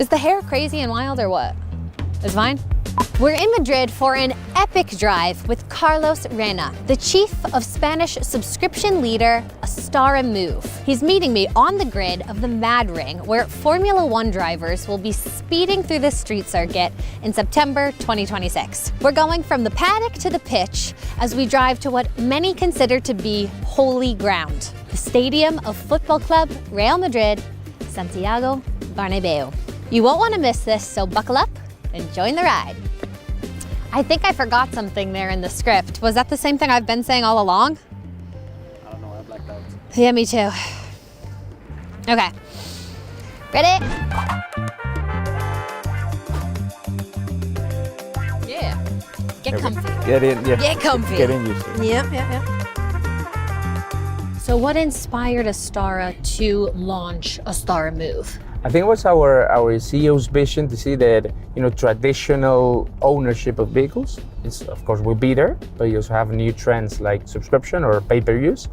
Is the hair crazy and wild or what? It's fine. We're in Madrid for an epic drive with Carlos Reina, the chief of Spanish subscription leader, Astara Move. He's meeting me on the grid of the Mad Ring, where Formula One drivers will be speeding through the street circuit in September 2026. We're going from the paddock to the pitch as we drive to what many consider to be holy ground, the stadium of Football Club Real Madrid, Santiago Bernabéu. You won't want to miss this, so buckle up and join the ride. I think I forgot something there in the script. Was that the same thing I've been saying all along? I don't know, I blacked out. Yeah, me too. Okay, ready? Yeah, get comfy. Get in, yeah. Get comfy. Get in used to it. Yep. So what inspired Astara to launch Astara Move? I think it was our CEO's vision to see that, traditional ownership of vehicles is, of course, will be there, but you also have new trends like subscription or pay-per-use.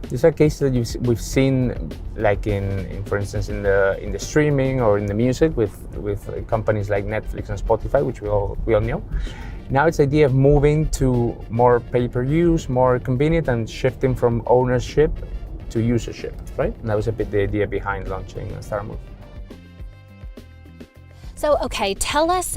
These are cases that we've seen, like in for instance, in the streaming or in the music with companies like Netflix and Spotify, which we all know. Now it's the idea of moving to more pay-per-use, more convenient, and shifting from ownership to usership, right? And that was a bit the idea behind launching Astara Move. So, okay, tell us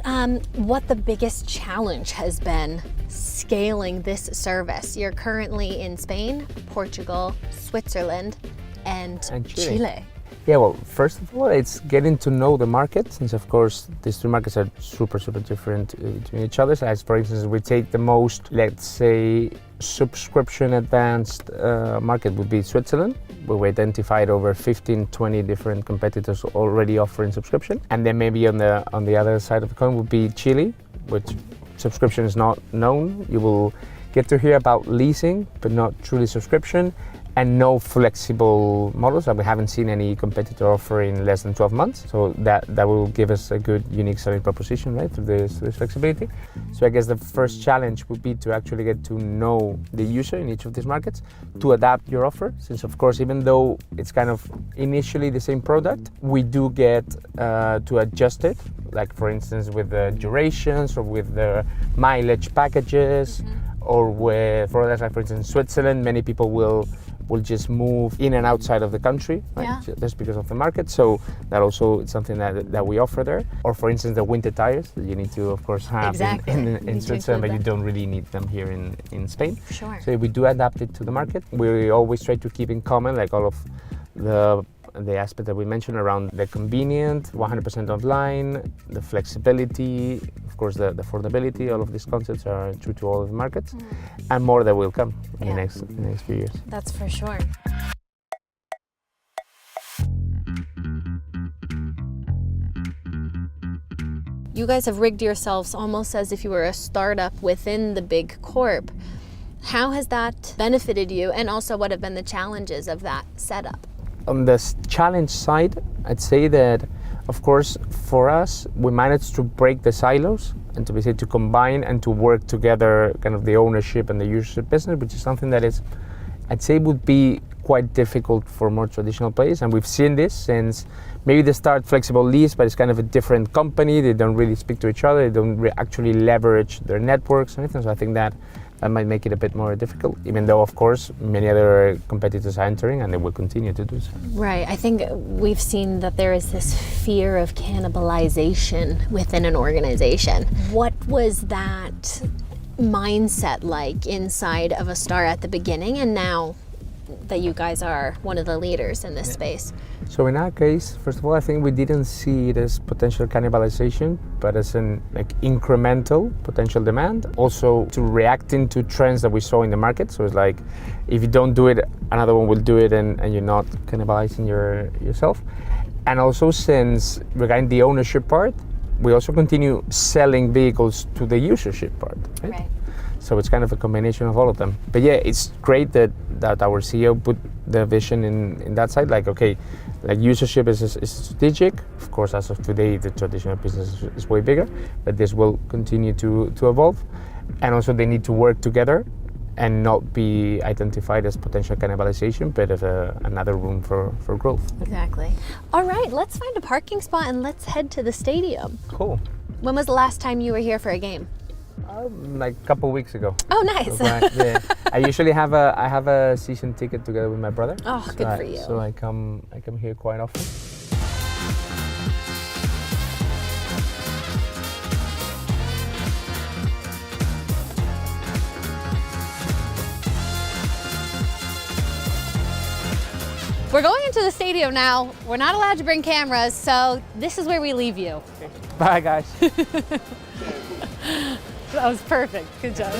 what the biggest challenge has been scaling this service. You're currently in Spain, Portugal, Switzerland, and Chile. Yeah, well, first of all, it's getting to know the market, since of course these two markets are super different between each other. So as for instance, we take the most, let's say, subscription advanced market would be Switzerland, where we identified over 15-20 different competitors already offering subscription. And then maybe on the other side of the coin would be Chile, which subscription is not known. You will get to hear about leasing, but not truly subscription, and no flexible models. We haven't seen any competitor offering less than 12 months. So that will give us a good unique selling proposition, right, through this flexibility. So I guess the first challenge would be to actually get to know the user in each of these markets, to adapt your offer, since of course, even though it's kind of initially the same product, we do get to adjust it, like for instance with the durations or with the mileage packages, or with, for instance, Switzerland, many people will just move in and outside of the country, right? Yeah. Just because of the market. So that also is something that we offer there. Or for instance, the winter tires that you need to, of course, have in Switzerland, but you don't really need them here in Spain. Sure. So we do adapt it to the market. We always try to keep in common, like all of the aspect that we mentioned around the convenient, 100% online, the flexibility, of course the affordability. All of these concepts are true to all of the markets, and more that will come in the next few years. That's for sure. You guys have rigged yourselves almost as if you were a startup within the big corp. How has that benefited you, and also what have been the challenges of that setup? On the challenge side, I'd say that, of course, for us, we managed to break the silos and to combine and to work together, kind of the ownership and the usership business, which is something that is, I'd say, would be quite difficult for more traditional players. And we've seen this since maybe they start Flexible Lease, but it's kind of a different company. They don't really speak to each other. They don't actually leverage their networks or anything. So I think that might make it a bit more difficult, even though, of course, many other competitors are entering and they will continue to do so. Right. I think we've seen that there is this fear of cannibalization within an organization. What was that mindset like inside of Astara at the beginning, and now that you guys are one of the leaders in this space? So in our case, first of all, I think we didn't see it as potential cannibalization, but as an incremental potential demand. Also to reacting to trends that we saw in the market. So it's like, if you don't do it, another one will do it, and you're not cannibalizing yourself. And also, since regarding the ownership part, we also continue selling vehicles to the usership part, right? So it's kind of a combination of all of them. But yeah, it's great that our CEO put the vision in that side. Like, okay, like usership is strategic. Of course, as of today, the traditional business is way bigger, but this will continue to evolve. And also they need to work together and not be identified as potential cannibalization, but as another room for growth. Exactly. All right, let's find a parking spot and let's head to the stadium. Cool. When was the last time you were here for a game? Like a couple weeks ago. Oh, nice. Yeah. I usually have a season ticket together with my brother. Oh, so good for you. So I come here quite often. We're going into the stadium now. We're not allowed to bring cameras, so this is where we leave you. Bye, guys. That was perfect. Good job.